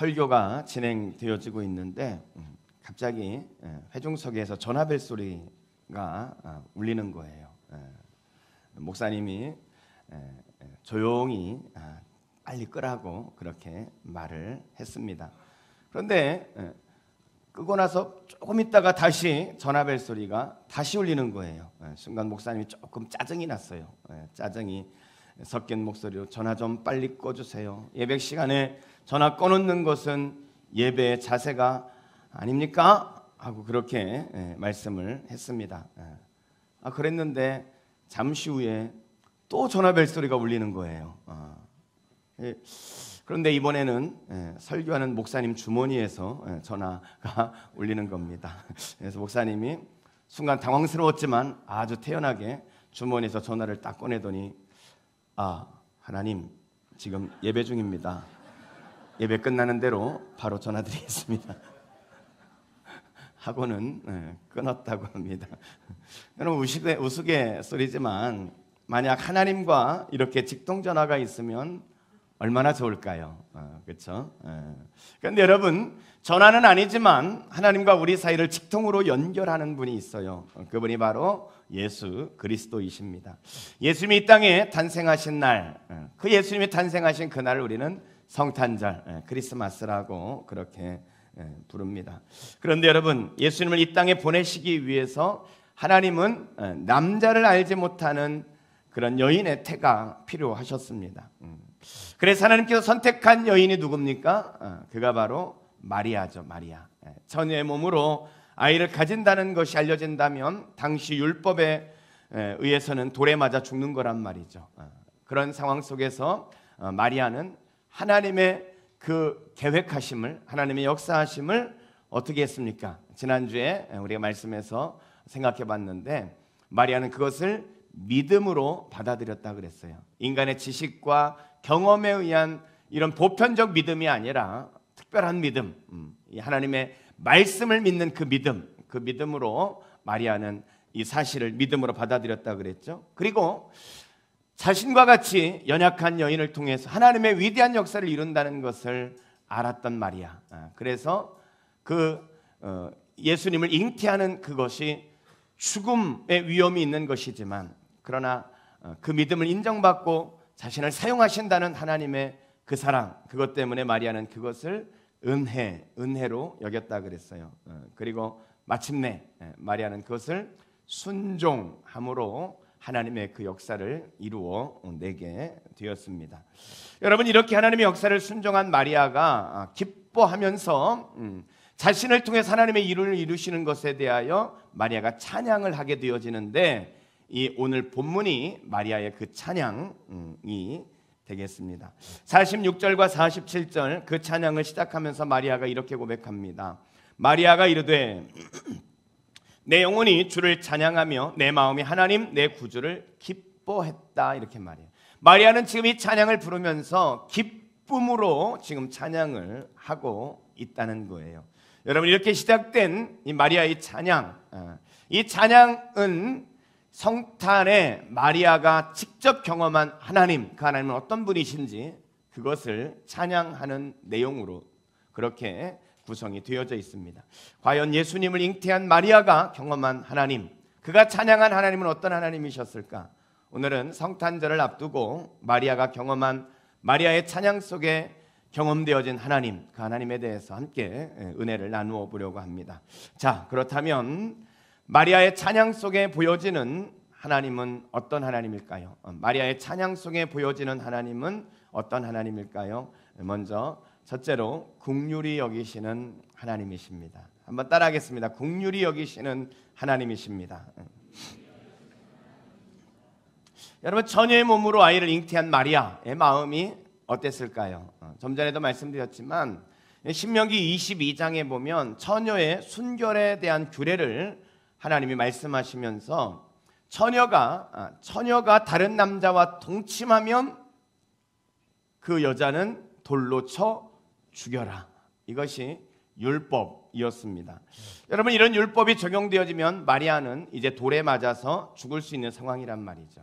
설교가 진행되어지고 있는데 갑자기 회중석에서 전화벨 소리가 울리는 거예요. 목사님이 조용히 빨리 끄라고 그렇게 말을 했습니다. 그런데 끄고 나서 조금 있다가 다시 전화벨 소리가 다시 울리는 거예요. 순간 목사님이 조금 짜증이 났어요. 짜증이 섞인 목소리로 전화 좀 빨리 꺼주세요. 예배 시간에 전화 꺼놓는 것은 예배의 자세가 아닙니까? 하고 그렇게 말씀을 했습니다. 그랬는데 잠시 후에 또 전화벨 소리가 울리는 거예요. 그런데 이번에는 설교하는 목사님 주머니에서 전화가 울리는 겁니다. 그래서 목사님이 순간 당황스러웠지만 아주 태연하게 주머니에서 전화를 딱 꺼내더니 하나님 지금 예배 중입니다. 예배 끝나는 대로 바로 전화드리겠습니다. 하고는 끊었다고 합니다. 여러분 우스갯소리지만 만약 하나님과 이렇게 직통전화가 있으면 얼마나 좋을까요? 그렇죠? 그런데 여러분 전화는 아니지만 하나님과 우리 사이를 직통으로 연결하는 분이 있어요. 그분이 바로 예수 그리스도이십니다. 예수님이 이 땅에 탄생하신 날, 그 예수님이 탄생하신 그날을 우리는 성탄절, 크리스마스라고 그렇게 부릅니다. 그런데 여러분 예수님을 이 땅에 보내시기 위해서 하나님은 남자를 알지 못하는 그런 여인의 태가 필요하셨습니다. 그래서 하나님께서 선택한 여인이 누굽니까? 그가 바로 마리아죠. 마리아. 처녀의 몸으로 아이를 가진다는 것이 알려진다면 당시 율법에 의해서는 돌에 맞아 죽는 거란 말이죠. 그런 상황 속에서 마리아는 하나님의 그 계획하심을, 하나님의 역사하심을 어떻게 했습니까? 지난주에 우리가 말씀에서 생각해 봤는데 마리아는 그것을 믿음으로 받아들였다 그랬어요. 인간의 지식과 경험에 의한 이런 보편적 믿음이 아니라 특별한 믿음, 하나님의 말씀을 믿는 그 믿음으로 마리아는 이 사실을 믿음으로 받아들였다 그랬죠. 그리고 자신과 같이 연약한 여인을 통해서 하나님의 위대한 역사를 이룬다는 것을 알았던 마리아. 그래서 예수님을 잉태하는 그것이 죽음의 위험이 있는 것이지만 그러나 그 믿음을 인정받고 자신을 사용하신다는 하나님의 그 사랑, 그것 때문에 마리아는 그것을 은혜로 여겼다 그랬어요. 그리고 마침내 마리아는 그것을 순종함으로 하나님의 그 역사를 이루어 내게 되었습니다. 여러분 이렇게 하나님의 역사를 순종한 마리아가 기뻐하면서 자신을 통해서 하나님의 일을 이루시는 것에 대하여 마리아가 찬양을 하게 되어지는데 이 오늘 본문이 마리아의 그 찬양이 되겠습니다. 46절과 47절 그 찬양을 시작하면서 마리아가 이렇게 고백합니다. 마리아가 이르되 내 영혼이 주를 찬양하며 내 마음이 하나님 내 구주를 기뻐했다 이렇게 말해요. 마리아는 지금 이 찬양을 부르면서 기쁨으로 지금 찬양을 하고 있다는 거예요. 여러분 이렇게 시작된 이 마리아의 찬양, 이 찬양은 성탄에 마리아가 직접 경험한 하나님, 그 하나님은 어떤 분이신지 그것을 찬양하는 내용으로 그렇게 구성이 되어져 있습니다. 과연 예수님을 잉태한 마리아가 경험한 하나님, 그가 찬양한 하나님은 어떤 하나님이셨을까? 오늘은 성탄절을 앞두고 마리아가 경험한 마리아의 찬양 속에 경험되어진 하나님, 그 하나님에 대해서 함께 은혜를 나누어 보려고 합니다. 자, 그렇다면 마리아의 찬양 속에 보여지는 하나님은 어떤 하나님일까요? 마리아의 찬양 속에 보여지는 하나님은 어떤 하나님일까요? 먼저 첫째로 긍휼히 여기시는 하나님이십니다. 한번 따라하겠습니다. 긍휼히 여기시는 하나님이십니다. 여러분 처녀의 몸으로 아이를 잉태한 마리아의 마음이 어땠을까요? 좀 전에도 말씀드렸지만 신명기 22장에 보면 처녀의 순결에 대한 규례를 하나님이 말씀하시면서 처녀가 다른 남자와 동침하면 그 여자는 돌로 쳐 죽여라. 이것이 율법이었습니다. 여러분 이런 율법이 적용되어지면 마리아는 이제 돌에 맞아서 죽을 수 있는 상황이란 말이죠.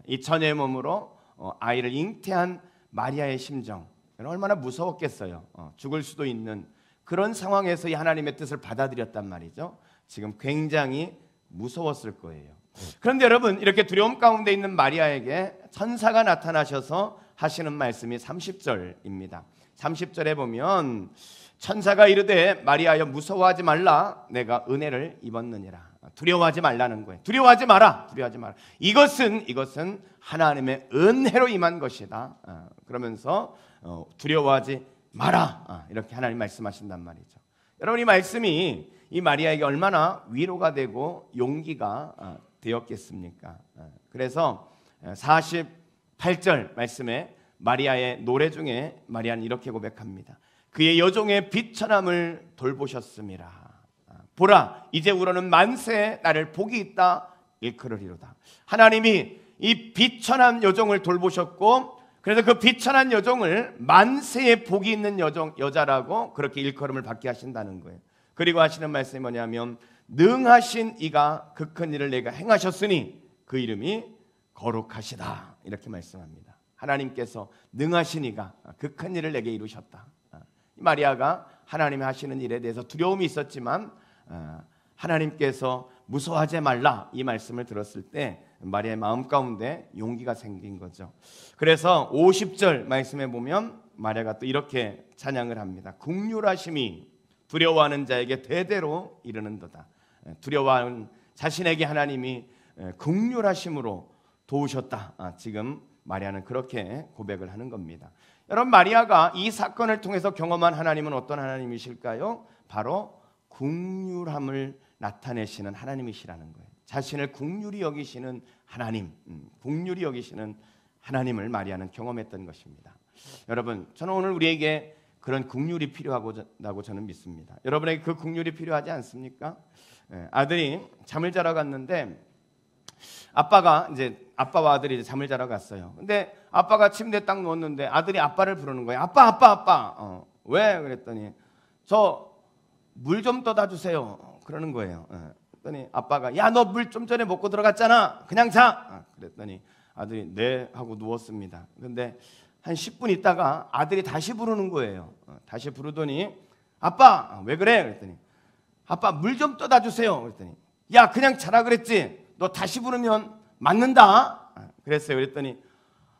이 처녀의 몸으로 아이를 잉태한 마리아의 심정, 얼마나 무서웠겠어요. 죽을 수도 있는 그런 상황에서 이 하나님의 뜻을 받아들였단 말이죠. 지금 굉장히 무서웠을 거예요. 그런데 여러분, 이렇게 두려움 가운데 있는 마리아에게 천사가 나타나셔서 하시는 말씀이 30절입니다. 30절에 보면 천사가 이르되 마리아여 무서워하지 말라, 내가 은혜를 입었느니라. 두려워하지 말라는 거예요. 두려워하지 마라. 두려워하지 마라. 이것은 하나님의 은혜로 임한 것이다. 그러면서 두려워하지 마라. 이렇게 하나님 말씀하신단 말이죠. 여러분, 이 말씀이 이 마리아에게 얼마나 위로가 되고 용기가 되었겠습니까? 그래서 48절 말씀에 마리아의 노래 중에 마리아는 이렇게 고백합니다. 그의 여종의 비천함을 돌보셨음이라. 보라, 이제 우러는 만세에 나를 복이 있다 일컬으리로다. 하나님이 이 비천한 여종을 돌보셨고, 그래서 그 비천한 여종을 만세에 복이 있는 여자라고 그렇게 일컬음을 받게 하신다는 거예요. 그리고 하시는 말씀이 뭐냐면 능하신 이가 그 큰 일을 내가 행하셨으니 그 이름이 거룩하시다, 이렇게 말씀합니다. 하나님께서 능하신 이가 그 큰 일을 내게 이루셨다. 마리아가 하나님이 하시는 일에 대해서 두려움이 있었지만 하나님께서 무서워하지 말라 이 말씀을 들었을 때 마리아의 마음 가운데 용기가 생긴 거죠. 그래서 50절 말씀에 보면 마리아가 또 이렇게 찬양을 합니다. 긍휼하심이 두려워하는 자에게 대대로 이르는도다. 두려워하는 자신에게 하나님이 긍휼하심으로 도우셨다. 지금 마리아는 그렇게 고백을 하는 겁니다. 여러분, 마리아가 이 사건을 통해서 경험한 하나님은 어떤 하나님이실까요? 바로 긍휼함을 나타내시는 하나님이시라는 거예요. 자신을 긍휼히 여기시는 하나님, 긍휼히 여기시는 하나님을 마리아는 경험했던 것입니다. 여러분, 저는 오늘 우리에게 그런 긍휼이 필요하다고 저는 믿습니다. 여러분에게 그 긍휼이 필요하지 않습니까? 아들이 잠을 자러 갔는데 아빠와 아들이 이제 잠을 자러 갔어요. 근데 아빠가 침대에 딱 누웠는데 아들이 아빠를 부르는 거예요. 아빠. 왜? 그랬더니 저 물 좀 떠다 주세요. 그러는 거예요. 그랬더니 아빠가 야, 너 물 좀 전에 먹고 들어갔잖아. 그냥 자. 그랬더니 아들이 네 하고 누웠습니다. 근데 한 10분 있다가 아들이 다시 부르는 거예요. 다시 부르더니 아빠 왜 그래? 그랬더니 아빠 물 좀 떠다 주세요. 그랬더니 야, 그냥 자라 그랬지. 너 다시 부르면 맞는다. 그랬어요. 그랬더니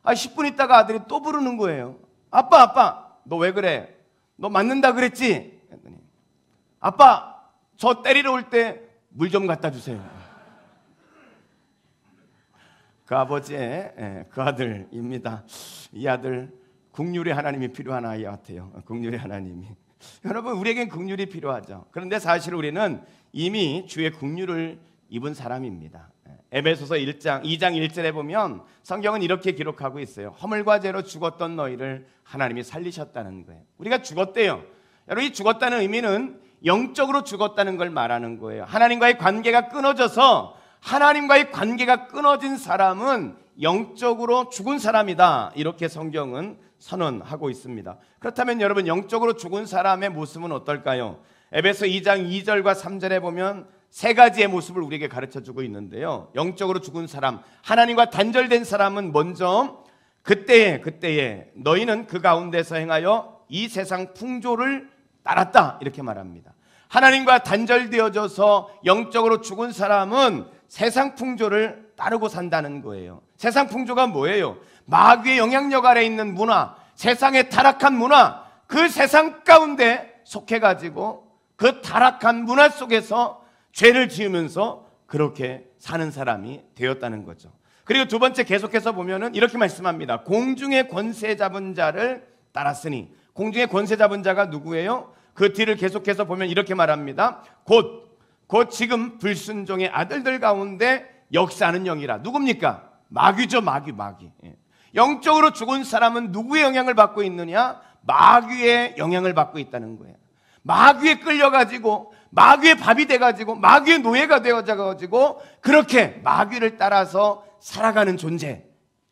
10분 있다가 아들이 또 부르는 거예요. 아빠 너 왜 그래? 너 맞는다 그랬지? 그랬더니 아빠 저 때리러 올 때 물 좀 갖다 주세요. 그 아버지의 그 아들입니다. 이 아들 긍휼의 하나님이 필요한 아이 같아요. 긍휼의 하나님이. 여러분, 우리에겐 긍휼이 필요하죠. 그런데 사실 우리는 이미 주의 긍휼을 입은 사람입니다. 에베소서 2장 1절에 보면 성경은 이렇게 기록하고 있어요. 허물과 죄로 죽었던 너희를 하나님이 살리셨다는 거예요. 우리가 죽었대요. 여러분, 이 죽었다는 의미는 영적으로 죽었다는 걸 말하는 거예요. 하나님과의 관계가 끊어져서 하나님과의 관계가 끊어진 사람은 영적으로 죽은 사람이다. 이렇게 성경은 선언하고 있습니다. 그렇다면 여러분, 영적으로 죽은 사람의 모습은 어떨까요? 에베소 2장 2절과 3절에 보면 세 가지의 모습을 우리에게 가르쳐주고 있는데요. 영적으로 죽은 사람, 하나님과 단절된 사람은 먼저 그때에 너희는 그 가운데서 행하여 이 세상 풍조를 따랐다, 이렇게 말합니다. 하나님과 단절되어져서 영적으로 죽은 사람은 세상 풍조를 따르고 산다는 거예요. 세상 풍조가 뭐예요? 마귀의 영향력 아래 있는 문화, 세상의 타락한 문화, 그 세상 가운데 속해가지고 그 타락한 문화 속에서 죄를 지으면서 그렇게 사는 사람이 되었다는 거죠. 그리고 두 번째 계속해서 보면은 이렇게 말씀합니다. 공중의 권세 잡은 자를 따랐으니. 공중의 권세 잡은 자가 누구예요? 그 뒤를 계속해서 보면 이렇게 말합니다. 곧 지금 불순종의 아들들 가운데 역사하는 영이라. 누굽니까? 마귀죠. 마귀. 영적으로 죽은 사람은 누구의 영향을 받고 있느냐? 마귀의 영향을 받고 있다는 거예요. 마귀에 끌려가지고 마귀의 밥이 돼가지고 마귀의 노예가 되어져가지고 그렇게 마귀를 따라서 살아가는 존재,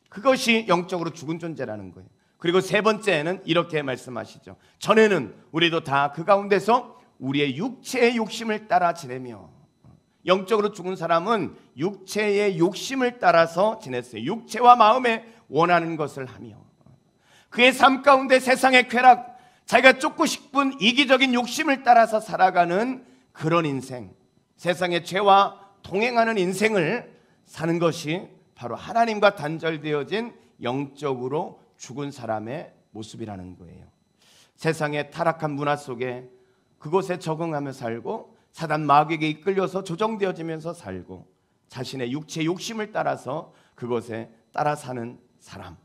그것이 영적으로 죽은 존재라는 거예요. 그리고 세 번째는 이렇게 말씀하시죠. 전에는 우리도 다 그 가운데서 우리의 육체의 욕심을 따라 지내며. 영적으로 죽은 사람은 육체의 욕심을 따라서 지냈어요. 육체와 마음에 원하는 것을 하며. 그의 삶 가운데 세상의 쾌락, 자기가 쫓고 싶은 이기적인 욕심을 따라서 살아가는 그런 인생, 세상의 죄와 동행하는 인생을 사는 것이 바로 하나님과 단절되어진 영적으로 죽은 사람의 모습이라는 거예요. 세상의 타락한 문화 속에 그곳에 적응하며 살고 사단 마귀에게 이끌려서 조정되어지면서 살고 자신의 육체의 욕심을 따라서 그것에 따라 사는 사람,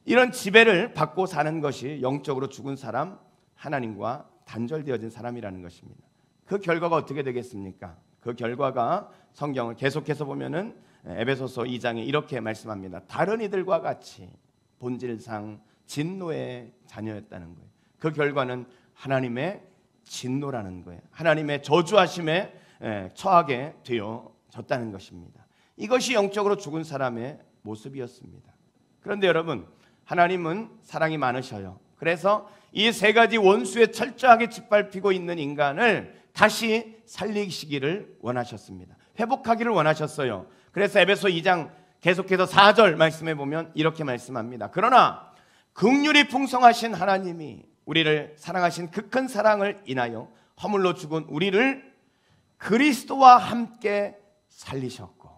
이런 지배를 받고 사는 것이 영적으로 죽은 사람, 하나님과 단절되어진 사람이라는 것입니다. 그 결과가 어떻게 되겠습니까? 그 결과가 성경을 계속해서 보면은 에베소서 2장에 이렇게 말씀합니다. 다른 이들과 같이 본질상 진노의 자녀였다는 거예요. 그 결과는 하나님의 진노라는 거예요. 하나님의 저주하심에 처하게 되어졌다는 것입니다. 이것이 영적으로 죽은 사람의 모습이었습니다. 그런데 여러분, 하나님은 사랑이 많으셔요. 그래서 이 세 가지 원수에 철저하게 짓밟히고 있는 인간을 다시 살리시기를 원하셨습니다. 회복하기를 원하셨어요. 그래서 에베소 2장 계속해서 4절 말씀해 보면 이렇게 말씀합니다. 그러나 긍휼이 풍성하신 하나님이 우리를 사랑하신 그 큰 사랑을 인하여 허물로 죽은 우리를 그리스도와 함께 살리셨고,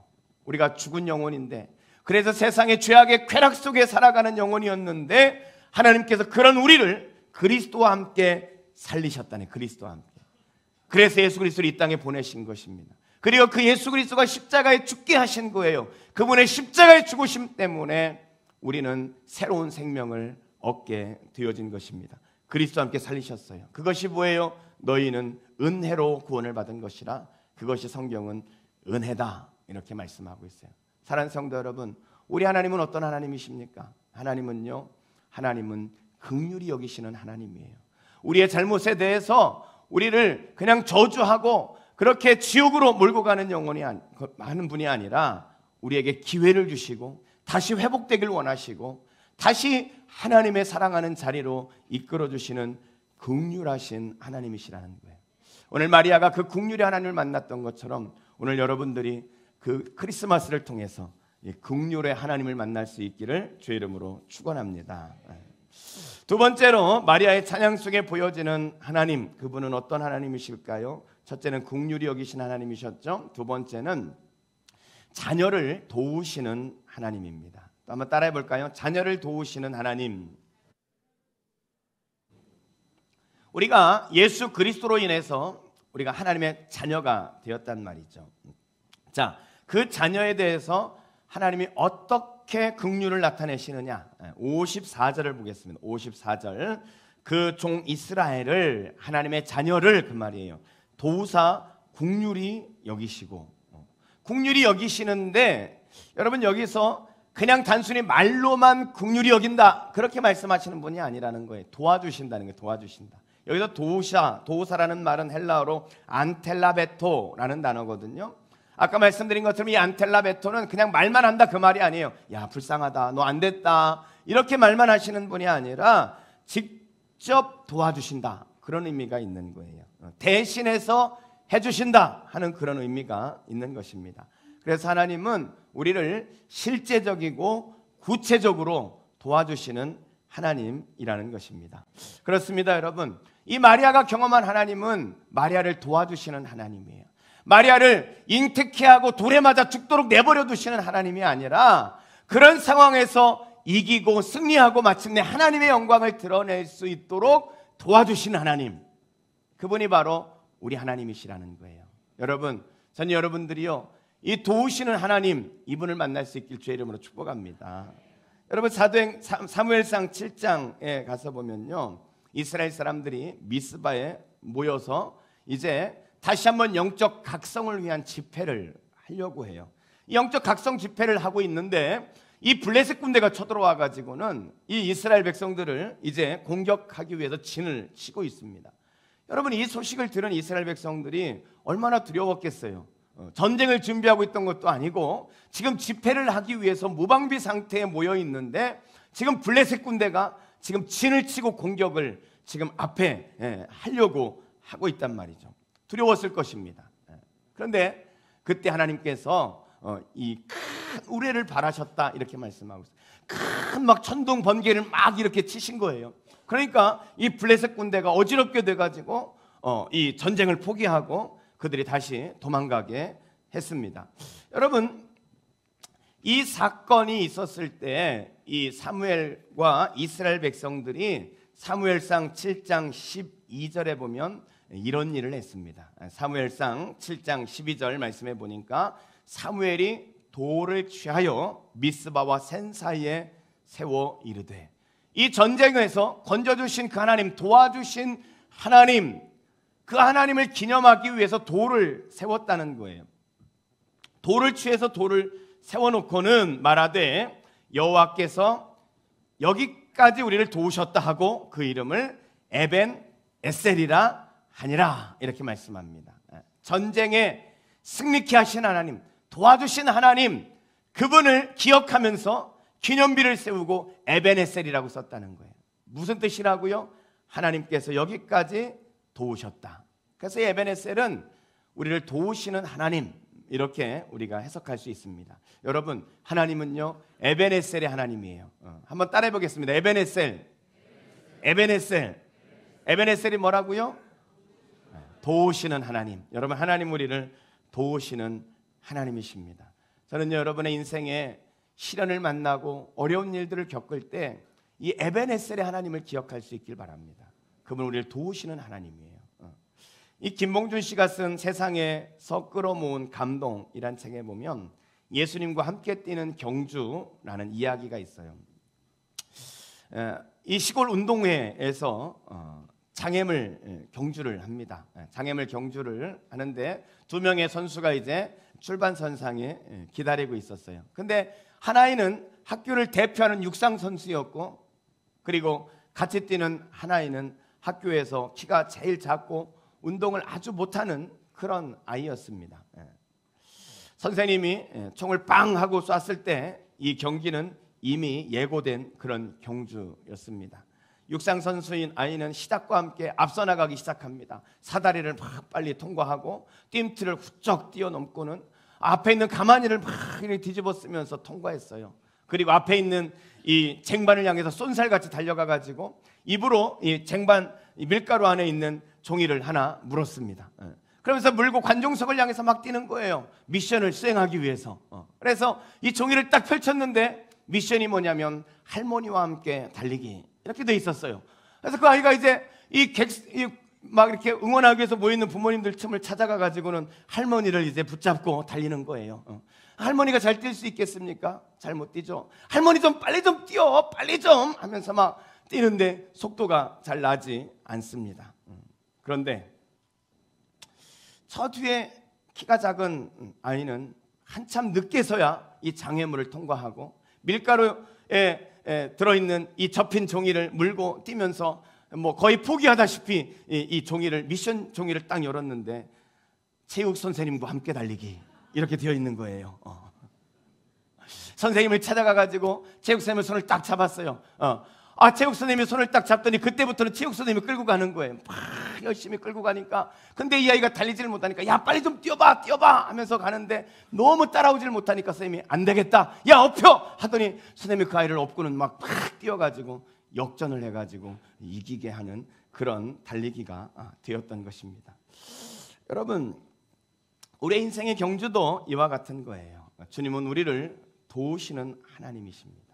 우리가 죽은 영혼인데, 그래서 세상의 죄악의 쾌락 속에 살아가는 영혼이었는데 하나님께서 그런 우리를 그리스도와 함께 살리셨다네. 그리스도와 함께. 그래서 예수 그리스도를 이 땅에 보내신 것입니다. 그리고 그 예수 그리스도가 십자가에 죽게 하신 거예요. 그분의 십자가의 죽으심 때문에 우리는 새로운 생명을 얻게 되어진 것입니다. 그리스도와 함께 살리셨어요. 그것이 뭐예요? 너희는 은혜로 구원을 받은 것이라. 그것이 성경은 은혜다, 이렇게 말씀하고 있어요. 사랑하는 성도 여러분, 우리 하나님은 어떤 하나님이십니까? 하나님은 긍휼히 여기시는 하나님이에요. 우리의 잘못에 대해서 우리를 그냥 저주하고 그렇게 지옥으로 몰고 가는 영혼이 하는 분이 아니라 우리에게 기회를 주시고 다시 회복되길 원하시고 다시 하나님의 사랑하는 자리로 이끌어 주시는 긍휼하신 하나님이시라는 거예요. 오늘 마리아가 그 긍휼의 하나님을 만났던 것처럼 오늘 여러분들이 그 크리스마스를 통해서 긍휼의 하나님을 만날 수 있기를 주의 이름으로 축원합니다. 두 번째로 마리아의 찬양 속에 보여지는 하나님, 그분은 어떤 하나님이실까요? 첫째는 긍휼히 여기신 하나님이셨죠. 두 번째는 자녀를 도우시는 하나님입니다. 또 한번 따라해 볼까요? 자녀를 도우시는 하나님. 우리가 예수 그리스도로 인해서 우리가 하나님의 자녀가 되었단 말이죠. 자, 그 자녀에 대해서 하나님이 어떻게 긍휼을 나타내시느냐? 54절을 보겠습니다. 54절. 그 종 이스라엘을, 하나님의 자녀를, 그 말이에요, 도우사 긍휼히 여기시고. 긍휼히 여기시는데 여러분, 여기서 그냥 단순히 말로만 긍휼히 여긴다, 그렇게 말씀하시는 분이 아니라는 거예요. 도와주신다는 거예요. 도와주신다. 여기서 도우사라는 말은 헬라어로 안텔라베토라는 단어거든요. 아까 말씀드린 것처럼 이 안텔라베토는 그냥 말만 한다, 그 말이 아니에요. 야, 불쌍하다, 너 안 됐다, 이렇게 말만 하시는 분이 아니라 직접 도와주신다, 그런 의미가 있는 거예요. 대신해서 해주신다 하는 그런 의미가 있는 것입니다. 그래서 하나님은 우리를 실제적이고 구체적으로 도와주시는 하나님이라는 것입니다. 그렇습니다, 여러분. 이 마리아가 경험한 하나님은 마리아를 도와주시는 하나님이에요. 마리아를 잉태케 하고 돌에 맞아 죽도록 내버려 두시는 하나님이 아니라 그런 상황에서 이기고 승리하고 마침내 하나님의 영광을 드러낼 수 있도록 도와주시는 하나님, 그분이 바로 우리 하나님이시라는 거예요. 여러분, 전 여러분들이요, 이 도우시는 하나님, 이분을 만날 수 있길 주의 이름으로 축복합니다. 여러분, 사무엘상 7장에 가서 보면요, 이스라엘 사람들이 미스바에 모여서 이제 다시 한번 영적 각성을 위한 집회를 하려고 해요. 이 영적 각성 집회를 하고 있는데 이 블레셋 군대가 쳐들어와 가지고는 이 이스라엘 백성들을 이제 공격하기 위해서 진을 치고 있습니다. 여러분, 이 소식을 들은 이스라엘 백성들이 얼마나 두려웠겠어요. 전쟁을 준비하고 있던 것도 아니고 지금 집회를 하기 위해서 무방비 상태에 모여 있는데 지금 블레셋 군대가 지금 진을 치고 공격을 지금 앞에 하려고 하고 있단 말이죠. 두려웠을 것입니다. 그런데 그때 하나님께서 이 큰 우레를 바라셨다, 이렇게 말씀하고 있어요. 큰 막 천둥 번개를 막 이렇게 치신 거예요. 그러니까 이 블레셋 군대가 어지럽게 돼가지고 이 전쟁을 포기하고 그들이 다시 도망가게 했습니다. 여러분, 이 사건이 있었을 때 이 사무엘과 이스라엘 백성들이 사무엘상 7장 12절에 보면 이런 일을 했습니다. 사무엘상 7장 12절 말씀해 보니까 사무엘이 돌을 취하여 미스바와 센 사이에 세워 이르되, 이 전쟁에서 건져주신 그 하나님, 도와주신 하나님, 그 하나님을 기념하기 위해서 돌을 세웠다는 거예요. 돌을 취해서 돌을 세워놓고는 말하되 여호와께서 여기까지 우리를 도우셨다 하고 그 이름을 에벤 에셀이라 하니라, 이렇게 말씀합니다. 전쟁에 승리케 하신 하나님, 도와주신 하나님, 그분을 기억하면서 기념비를 세우고 에벤 에셀이라고 썼다는 거예요. 무슨 뜻이라고요? 하나님께서 여기까지 도우셨다. 그래서 에벤 에셀은 우리를 도우시는 하나님, 이렇게 우리가 해석할 수 있습니다. 여러분, 하나님은요 에벤에셀의 하나님이에요. 한번 따라해 보겠습니다. 에벤에셀. 에벤에셀. 에벤에셀이 뭐라고요? 도우시는 하나님. 여러분, 하나님 우리를 도우시는 하나님이십니다. 저는 여러분의 인생에 시련을 만나고 어려운 일들을 겪을 때 이 에벤에셀의 하나님을 기억할 수 있길 바랍니다. 그분 우리를 도우시는 하나님이에요. 이 김봉준 씨가 쓴 세상에서 끌어모은 감동이란 책에 보면 예수님과 함께 뛰는 경주라는 이야기가 있어요. 이 시골 운동회에서 장애물 경주를 합니다. 장애물 경주를 하는데 두 명의 선수가 이제 출발선상에 기다리고 있었어요. 근데 한 아이는 학교를 대표하는 육상 선수였고, 그리고 같이 뛰는 한 아이는 학교에서 키가 제일 작고 운동을 아주 못하는 그런 아이였습니다. 선생님이 총을 빵 하고 쐈을 때 이 경기는 이미 예고된 그런 경주였습니다. 육상 선수인 아이는 시작과 함께 앞서 나가기 시작합니다. 사다리를 막 빨리 통과하고 뜀틀을 훌쩍 뛰어넘고는 앞에 있는 가마니를 막 뒤집어 쓰면서 통과했어요. 그리고 앞에 있는 이 쟁반을 향해서 쏜살같이 달려가가지고 입으로 이 쟁반 밀가루 안에 있는 종이를 하나 물었습니다. 그러면서 물고 관중석을 향해서 막 뛰는 거예요. 미션을 수행하기 위해서. 그래서 이 종이를 딱 펼쳤는데 미션이 뭐냐면 할머니와 함께 달리기, 이렇게 돼 있었어요. 그래서 그 아이가 이제 막 이렇게 응원하기 위해서 모이는 부모님들 틈을 찾아가 가지고는 할머니를 이제 붙잡고 달리는 거예요. 할머니가 잘 뛸 수 있겠습니까? 잘 못 뛰죠. 할머니 좀 빨리 좀 뛰어, 빨리 좀 하면서 막 뛰는데 속도가 잘 나지 않습니다. 그런데 저 뒤에 키가 작은 아이는 한참 늦게서야 이 장애물을 통과하고 밀가루에 들어있는 이 접힌 종이를 물고 뛰면서 뭐 거의 포기하다시피 이 종이를, 미션 종이를 딱 열었는데 체육 선생님과 함께 달리기, 이렇게 되어 있는 거예요. 선생님을 찾아가 가지고 체육 선생님의 손을 딱 잡았어요. 체육 선생님이 손을 딱 잡더니 그때부터는 체육 선생님이 끌고 가는 거예요. 막 열심히 끌고 가니까, 근데 이 아이가 달리지를 못하니까 야 빨리 좀 뛰어봐 하면서 가는데 너무 따라오지를 못하니까 선생님이 안 되겠다, 야 엎혀 하더니 선생님이 그 아이를 엎고는 막 뛰어가지고 역전을 해가지고 이기게 하는 그런 달리기가 되었던 것입니다. 여러분, 우리의 인생의 경주도 이와 같은 거예요. 주님은 우리를 도우시는 하나님이십니다.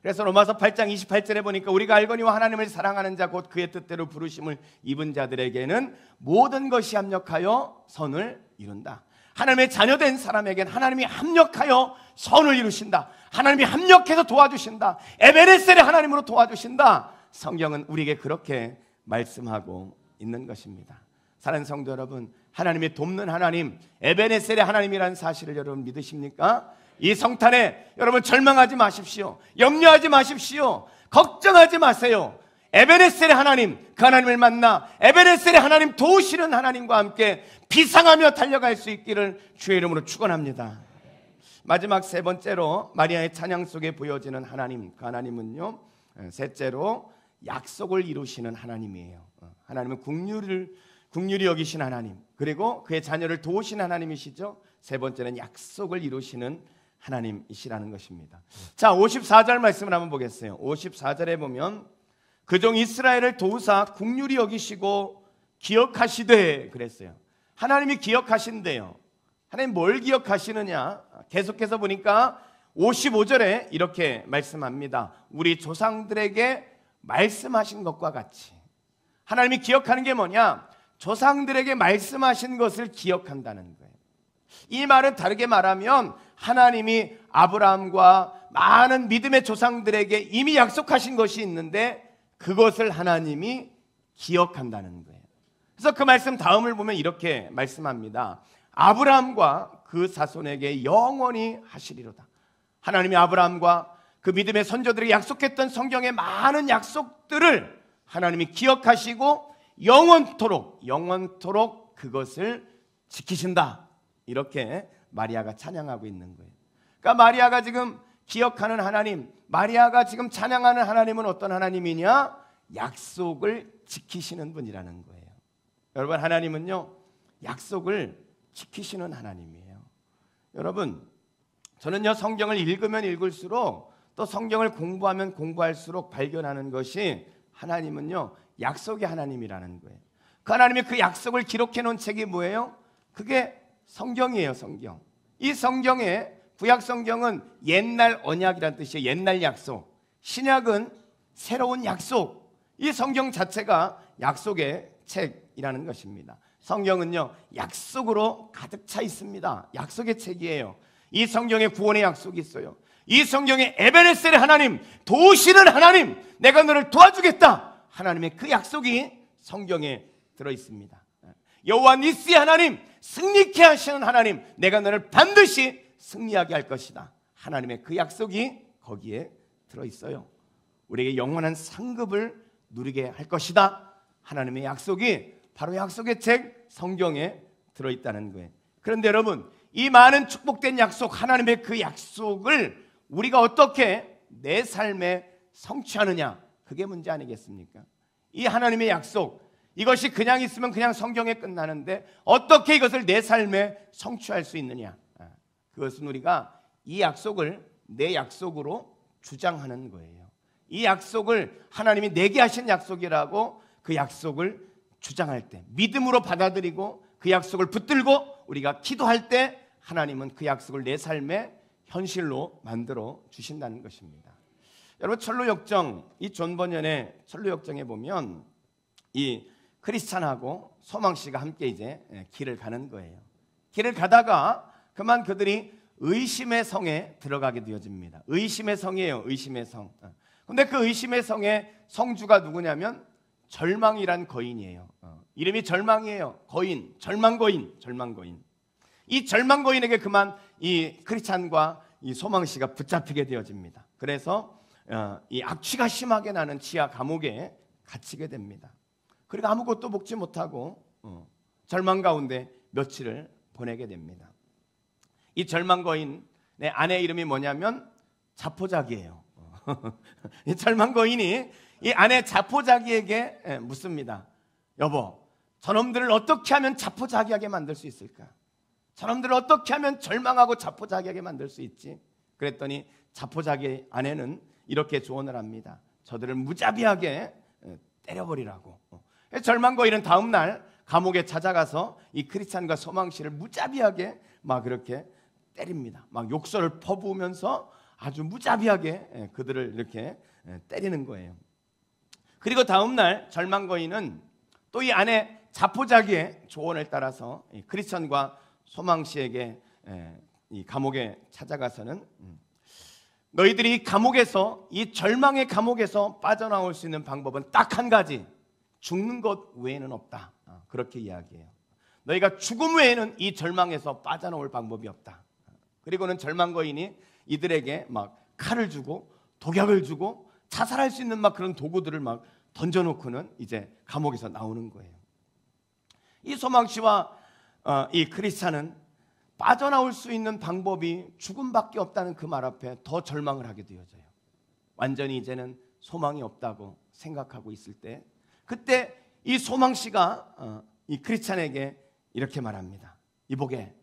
그래서 로마서 8장 28절에 보니까 우리가 알거니와 하나님을 사랑하는 자 곧 그의 뜻대로 부르심을 입은 자들에게는 모든 것이 합력하여 선을 이룬다. 하나님의 자녀된 사람에게는 하나님이 합력하여 선을 이루신다. 하나님이 합력해서 도와주신다. 에베네셀의 하나님으로 도와주신다. 성경은 우리에게 그렇게 말씀하고 있는 것입니다. 사랑하는 성도 여러분, 하나님이 돕는 하나님, 에베네셀의 하나님이라는 사실을 여러분 믿으십니까? 이 성탄에 여러분 절망하지 마십시오. 염려하지 마십시오. 걱정하지 마세요. 에베네셀의 하나님, 그 하나님을 만나 에베네셀의 하나님, 도우시는 하나님과 함께 비상하며 달려갈 수 있기를 주의 이름으로 축원합니다. 마지막 세 번째로 마리아의 찬양 속에 보여지는 하나님, 그 하나님은요, 셋째로 약속을 이루시는 하나님이에요. 하나님은 국률이 여기신 하나님, 그리고 그의 자녀를 도우시는 하나님이시죠. 세 번째는 약속을 이루시는 하나님이시라는 것입니다. 자, 54절 말씀을 한번 보겠어요. 54절에 보면 그 종 이스라엘을 도우사 긍휼히 여기시고 기억하시되 그랬어요. 하나님이 기억하신대요. 하나님 뭘 기억하시느냐? 계속해서 보니까 55절에 이렇게 말씀합니다. 우리 조상들에게 말씀하신 것과 같이. 하나님이 기억하는 게 뭐냐? 조상들에게 말씀하신 것을 기억한다는 거예요. 이 말은 다르게 말하면 하나님이 아브라함과 많은 믿음의 조상들에게 이미 약속하신 것이 있는데 그것을 하나님이 기억한다는 거예요. 그래서 그 말씀 다음을 보면 이렇게 말씀합니다. 아브라함과 그 자손에게 영원히 하시리로다. 하나님이 아브라함과 그 믿음의 선조들에게 약속했던 성경의 많은 약속들을 하나님이 기억하시고 영원토록 그것을 지키신다. 이렇게 마리아가 찬양하고 있는 거예요. 그러니까 마리아가 지금 기억하는 하나님, 마리아가 지금 찬양하는 하나님은 어떤 하나님이냐? 약속을 지키시는 분이라는 거예요. 여러분, 하나님은요 약속을 지키시는 하나님이에요. 여러분, 저는요 성경을 읽으면 읽을수록 또 성경을 공부하면 공부할수록 발견하는 것이 하나님은요 약속의 하나님이라는 거예요. 그 하나님이 그 약속을 기록해 놓은 책이 뭐예요? 그게 성경이에요. 성경. 이 성경에 구약 성경은 옛날 언약이라는 뜻이에요. 옛날 약속. 신약은 새로운 약속. 이 성경 자체가 약속의 책이라는 것입니다. 성경은요 약속으로 가득 차 있습니다. 약속의 책이에요. 이 성경에 구원의 약속이 있어요. 이 성경에 에베네셀의 하나님, 도우시는 하나님, 내가 너를 도와주겠다, 하나님의 그 약속이 성경에 들어있습니다. 여호와 니스의 하나님, 승리케 하시는 하나님, 내가 너를 반드시 승리하게 할 것이다, 하나님의 그 약속이 거기에 들어있어요. 우리에게 영원한 상급을 누리게 할 것이다, 하나님의 약속이 바로 약속의 책 성경에 들어있다는 거예요. 그런데 여러분, 이 많은 축복된 약속, 하나님의 그 약속을 우리가 어떻게 내 삶에 성취하느냐, 그게 문제 아니겠습니까? 이 하나님의 약속, 이것이 그냥 있으면 그냥 성경에 끝나는데 어떻게 이것을 내 삶에 성취할 수 있느냐, 그것은 우리가 이 약속을 내 약속으로 주장하는 거예요. 이 약속을 하나님이 내게 하신 약속이라고 그 약속을 주장할 때, 믿음으로 받아들이고 그 약속을 붙들고 우리가 기도할 때 하나님은 그 약속을 내 삶에 현실로 만들어 주신다는 것입니다. 여러분, 철로역정, 이 존 버년의 철로역정에 보면 이 크리스찬하고 소망씨가 함께 이제 길을 가는 거예요. 길을 가다가 그만 그들이 의심의 성에 들어가게 되어집니다. 의심의 성이에요. 의심의 성. 근데 그 의심의 성의 성주가 누구냐면 절망이란 거인이에요. 이름이 절망이에요. 거인, 절망거인. 이 절망거인에게 그만 이 크리스찬과 이 소망씨가 붙잡히게 되어집니다. 그래서 이 악취가 심하게 나는 지하 감옥에 갇히게 됩니다. 그리고 아무것도 먹지 못하고 절망 가운데 며칠을 보내게 됩니다. 이 절망거인의 아내 이름이 뭐냐면 자포자기예요. 이 절망거인이 이 아내 자포자기에게 묻습니다. 여보, 저놈들을 어떻게 하면 자포자기하게 만들 수 있을까? 저놈들을 어떻게 하면 절망하고 자포자기하게 만들 수 있지? 그랬더니 자포자기 아내는 이렇게 조언을 합니다. 저들을 무자비하게 때려버리라고. 절망거인은 다음 날 감옥에 찾아가서 이 크리스찬과 소망씨를 무자비하게 막 그렇게 때립니다. 막 욕설을 퍼부으면서 아주 무자비하게 그들을 이렇게 때리는 거예요. 그리고 다음 날 절망거인은 또 이 아내 자포자기의 조언을 따라서 이 크리스찬과 소망씨에게 이 감옥에 찾아가서는 너희들이 이 감옥에서, 이 절망의 감옥에서 빠져나올 수 있는 방법은 딱 한 가지, 죽는 것 외에는 없다, 그렇게 이야기해요. 너희가 죽음 외에는 이 절망에서 빠져나올 방법이 없다. 그리고는 절망거인이 이들에게 막 칼을 주고 독약을 주고 자살할 수 있는 막 그런 도구들을 막 던져놓고는 이제 감옥에서 나오는 거예요. 이 소망씨와 이 크리스찬은 빠져나올 수 있는 방법이 죽음밖에 없다는 그 말 앞에 더 절망을 하게 되어져요. 완전히 이제는 소망이 없다고 생각하고 있을 때, 그때 이 소망씨가 이 크리스찬에게 이렇게 말합니다. 이보게,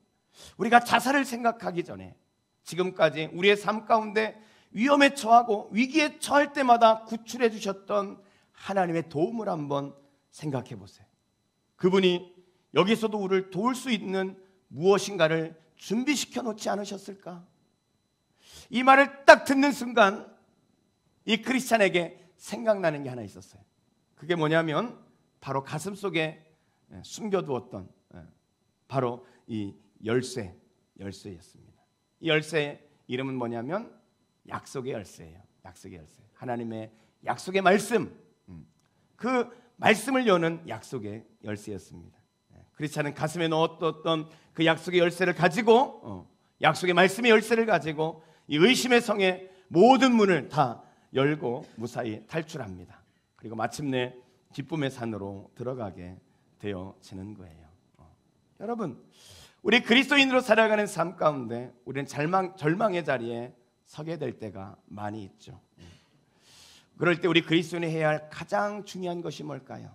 우리가 자살을 생각하기 전에, 지금까지 우리의 삶 가운데 위험에 처하고 위기에 처할 때마다 구출해 주셨던 하나님의 도움을 한번 생각해 보세요. 그분이 여기서도 우리를 도울 수 있는 무엇인가를 준비시켜 놓지 않으셨을까? 이 말을 딱 듣는 순간 이 크리스찬에게 생각나는 게 하나 있었어요. 그게 뭐냐면 바로 가슴속에 숨겨두었던 바로 이 열쇠였습니다. 이 열쇠의 이름은 뭐냐면 약속의 열쇠예요. 약속의 열쇠. 하나님의 약속의 말씀, 그 말씀을 여는 약속의 열쇠였습니다. 크리스찬은 가슴에 넣었던 그 약속의 열쇠를 가지고 약속의 말씀의 열쇠를 가지고 이 의심의 성의 모든 문을 다 열고 무사히 탈출합니다. 그리고 마침내 기쁨의 산으로 들어가게 되어지는 거예요. 여러분, 우리 그리스도인으로 살아가는 삶 가운데 우리는 절망의 자리에 서게 될 때가 많이 있죠. 그럴 때 우리 그리스도인이 해야 할 가장 중요한 것이 뭘까요?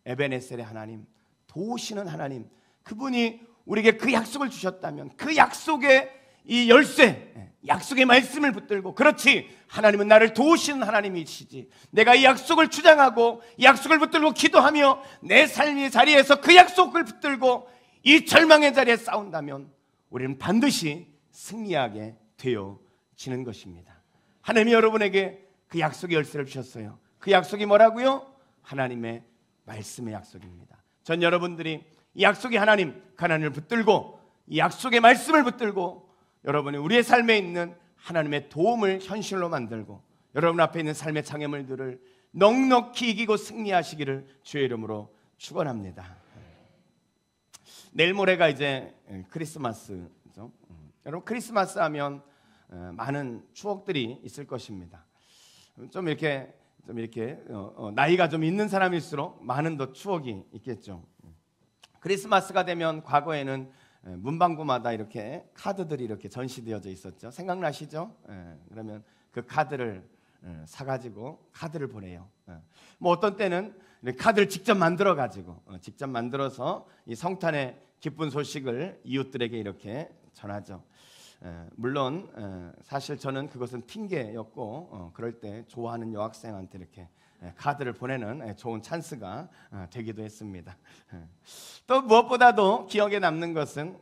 에베네셀의 하나님, 도우시는 하나님, 그분이 우리에게 그 약속을 주셨다면 그 약속의 이 열쇠, 약속의 말씀을 붙들고, 그렇지, 하나님은 나를 도우시는 하나님이시지, 내가 이 약속을 주장하고 이 약속을 붙들고 기도하며 내 삶의 자리에서 그 약속을 붙들고 이 절망의 자리에 싸운다면 우리는 반드시 승리하게 되어지는 것입니다. 하나님이 여러분에게 그 약속의 열쇠를 주셨어요. 그 약속이 뭐라고요? 하나님의 말씀의 약속입니다. 전 여러분들이 이 약속의 하나님을 붙들고 이 약속의 말씀을 붙들고 여러분이 우리의 삶에 있는 하나님의 도움을 현실로 만들고 여러분 앞에 있는 삶의 장애물들을 넉넉히 이기고 승리하시기를 주의 이름으로 축원합니다. 내일 모레가 이제 크리스마스죠. 여러분, 크리스마스 하면 많은 추억들이 있을 것입니다. 좀 이렇게 나이가 좀 있는 사람일수록 많은 더 추억이 있겠죠. 크리스마스가 되면 과거에는 문방구마다 이렇게 카드들이 이렇게 전시되어져 있었죠. 생각나시죠? 그러면 그 카드를 사가지고 카드를 보내요. 뭐 어떤 때는 카드를 직접 만들어서 이 성탄의 기쁜 소식을 이웃들에게 이렇게 전하죠. 물론 사실 저는 그것은 핑계였고 그럴 때 좋아하는 여학생한테 이렇게 카드를 보내는 좋은 찬스가 되기도 했습니다. 또 무엇보다도 기억에 남는 것은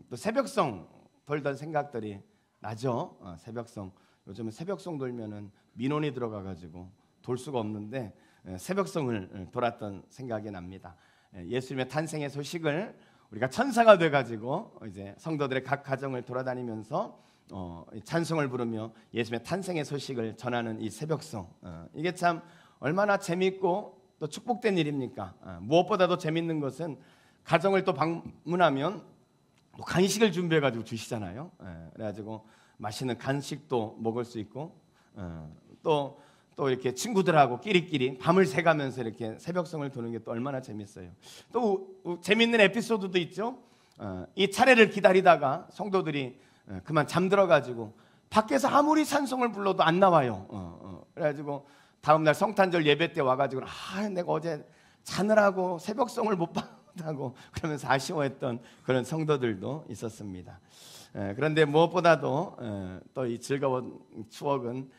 또 새벽송 돌던 생각들이 나죠. 새벽송, 요즘은 새벽송 돌면은 민원이 들어가가지고 돌 수가 없는데 새벽송을 돌았던 생각이 납니다. 예수님의 탄생의 소식을 우리가 천사가 돼가지고 이제 성도들의 각 가정을 돌아다니면서 찬송을 부르며 예수님의 탄생의 소식을 전하는 이 새벽송, 이게 참 얼마나 재미있고 또 축복된 일입니까? 무엇보다도 재미있는 것은 가정을 또 방문하면 또 간식을 준비해가지고 주시잖아요. 그래가지고 맛있는 간식도 먹을 수 있고 또 이렇게 친구들하고 끼리끼리 밤을 새가면서 이렇게 새벽송을 도는 게 또 얼마나 재밌어요. 또 재밌는 에피소드도 있죠. 이 차례를 기다리다가 성도들이 그만 잠들어가지고 밖에서 아무리 찬송을 불러도 안 나와요. 그래가지고 다음날 성탄절 예배 때 와가지고 내가 어제 자느라고 새벽송을 못 받다고 그러면서 아쉬워했던 그런 성도들도 있었습니다. 그런데 무엇보다도 또 이 즐거운 추억은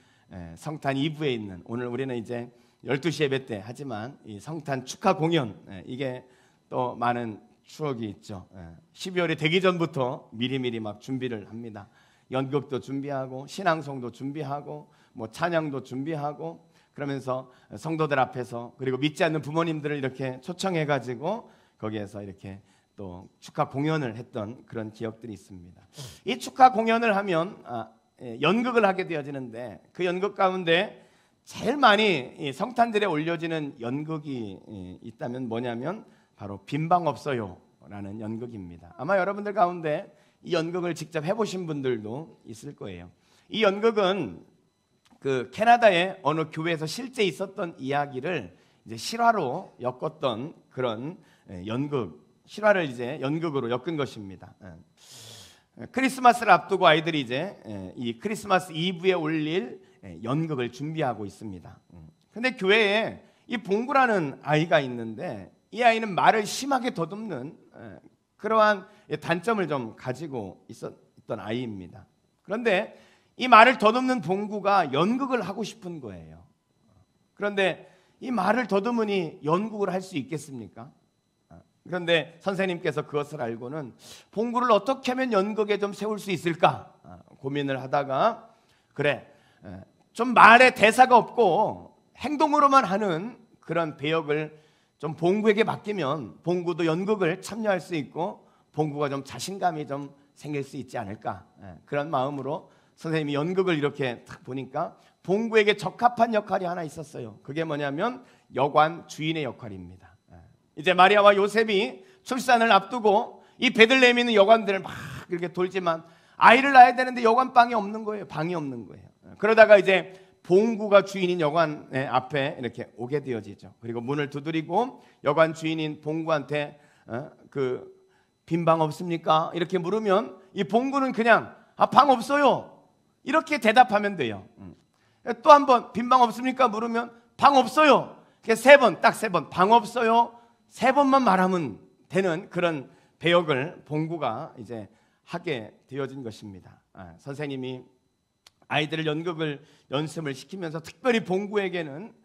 성탄 2부에 있는, 오늘 우리는 이제 12시 예배 때 하지만 이 성탄 축하 공연, 이게 또 많은 추억이 있죠. 12월이 되기 전부터 미리미리 막 준비를 합니다. 연극도 준비하고 신앙송도 준비하고 뭐 찬양도 준비하고 그러면서 성도들 앞에서, 그리고 믿지 않는 부모님들을 이렇게 초청해가지고 거기에서 이렇게 또 축하 공연을 했던 그런 기억들이 있습니다. 이 축하 공연을 하면 연극을 하게 되어지는데 그 연극 가운데 제일 많이 성탄절에 올려지는 연극이 있다면 뭐냐면 바로 빈방 없어요 라는 연극입니다. 아마 여러분들 가운데 이 연극을 직접 해보신 분들도 있을 거예요. 이 연극은 그 캐나다의 어느 교회에서 실제 있었던 이야기를 이제 실화로 엮었던 그런 실화를 이제 연극으로 엮은 것입니다. 크리스마스를 앞두고 아이들이 이제 이 크리스마스 이브에 올릴 연극을 준비하고 있습니다. 근데 교회에 이 봉구라는 아이가 있는데 이 아이는 말을 심하게 더듬는 그러한 단점을 좀 가지고 있었던 아이입니다. 그런데 이 말을 더듬는 봉구가 연극을 하고 싶은 거예요. 그런데 이 말을 더듬으니 연극을 할 수 있겠습니까? 그런데 선생님께서 그것을 알고는 봉구를 어떻게 하면 연극에 좀 세울 수 있을까 고민을 하다가, 그래, 좀 말에 대사가 없고 행동으로만 하는 그런 배역을 좀 봉구에게 맡기면 봉구도 연극을 참여할 수 있고 봉구가 좀 자신감이 좀 생길 수 있지 않을까, 그런 마음으로 선생님이 연극을 이렇게 딱 보니까 봉구에게 적합한 역할이 하나 있었어요. 그게 뭐냐면 여관 주인의 역할입니다. 이제 마리아와 요셉이 출산을 앞두고 이 베들레헴에 있는 여관들을 막 이렇게 돌지만 아이를 낳아야 되는데 여관방이 없는 거예요. 방이 없는 거예요. 그러다가 이제 봉구가 주인인 여관 앞에 이렇게 오게 되어지죠. 그리고 문을 두드리고 여관 주인인 봉구한테 그 빈 방 없습니까? 이렇게 물으면 이 봉구는 그냥 방 없어요, 이렇게 대답하면 돼요. 또 한 번 빈 방 없습니까? 물으면 방 없어요. 세 번, 딱 세 번 방 없어요, 세 번만 말하면 되는 그런 배역을 봉구가 이제 하게 되어진 것입니다. 선생님이 아이들을 연극을 연습을 시키면서 특별히 봉구에게는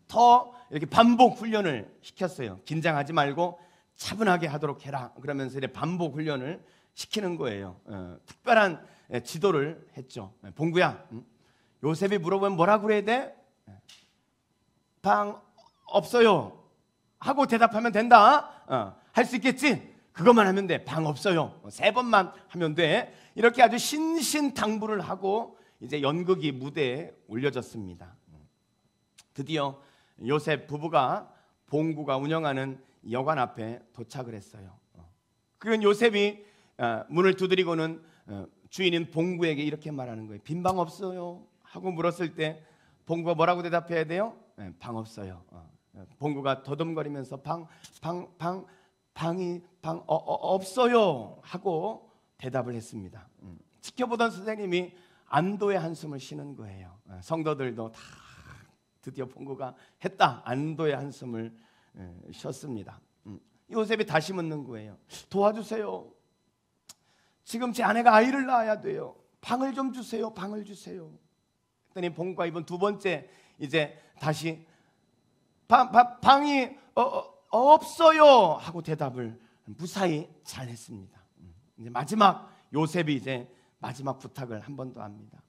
더 이렇게 반복 훈련을 시켰어요. 긴장하지 말고 차분하게 하도록 해라. 그러면서 이제 반복 훈련을 시키는 거예요. 특별한 지도를 했죠. 봉구야, 요셉이 물어보면 뭐라 그래야 돼? 방 없어요 하고 대답하면 된다. 할 수 있겠지? 그것만 하면 돼. 방 없어요. 세 번만 하면 돼. 이렇게 아주 신신당부를 하고 이제 연극이 무대에 올려졌습니다. 드디어 요셉 부부가 봉구가 운영하는 여관 앞에 도착을 했어요. 그건 요셉이 문을 두드리고는 주인인 봉구에게 이렇게 말하는 거예요. 빈 방 없어요 하고 물었을 때 봉구가 뭐라고 대답해야 돼요? 방 없어요. 봉구가 더듬거리면서 방이 없어요 하고 대답을 했습니다. 지켜보던 선생님이 안도의 한숨을 쉬는 거예요. 성도들도 다 드디어 봉구가 했다, 안도의 한숨을 쉬었습니다. 요셉이 다시 묻는 거예요. 도와주세요. 지금 제 아내가 아이를 낳아야 돼요. 방을 좀 주세요. 방을 주세요. 했더니 봉구가 이번 두 번째 이제 다시 방이 없어요 하고 대답을 무사히 잘 했습니다. 이제 마지막 요셉이 이제 마지막 부탁을 한 번 더 합니다.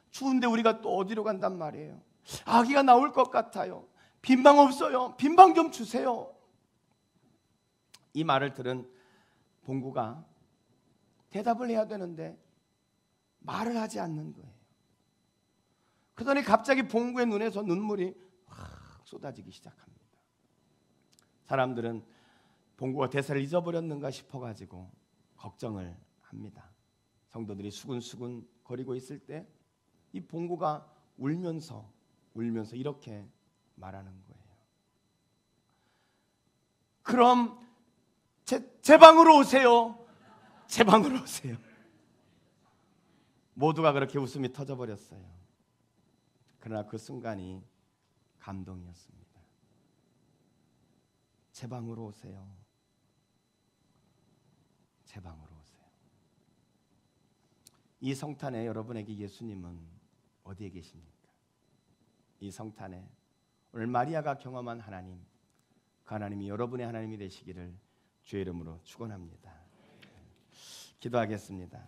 추운데 우리가 또 어디로 간단 말이에요. 아기가 나올 것 같아요. 빈방 없어요. 빈방 좀 주세요. 이 말을 들은 봉구가 대답을 해야 되는데 말을 하지 않는 거예요. 그러더니 갑자기 봉구의 눈에서 눈물이 확 쏟아지기 시작합니다. 사람들은 봉구가 대사를 잊어버렸는가 싶어가지고 걱정을 합니다. 성도들이 수군수군 거리고 있을 때 이 봉구가 울면서 이렇게 말하는 거예요. 그럼 제 방으로 오세요. 제 방으로 오세요. 모두가 그렇게 웃음이 터져버렸어요. 그러나 그 순간이 감동이었습니다. 제 방으로 오세요. 제 방으로 오세요. 이 성탄에 여러분에게 예수님은 어디에 계십니까? 이 성탄에 오늘 마리아가 경험한 하나님, 그 하나님이 여러분의 하나님이 되시기를 주의 이름으로 축원합니다. 기도하겠습니다.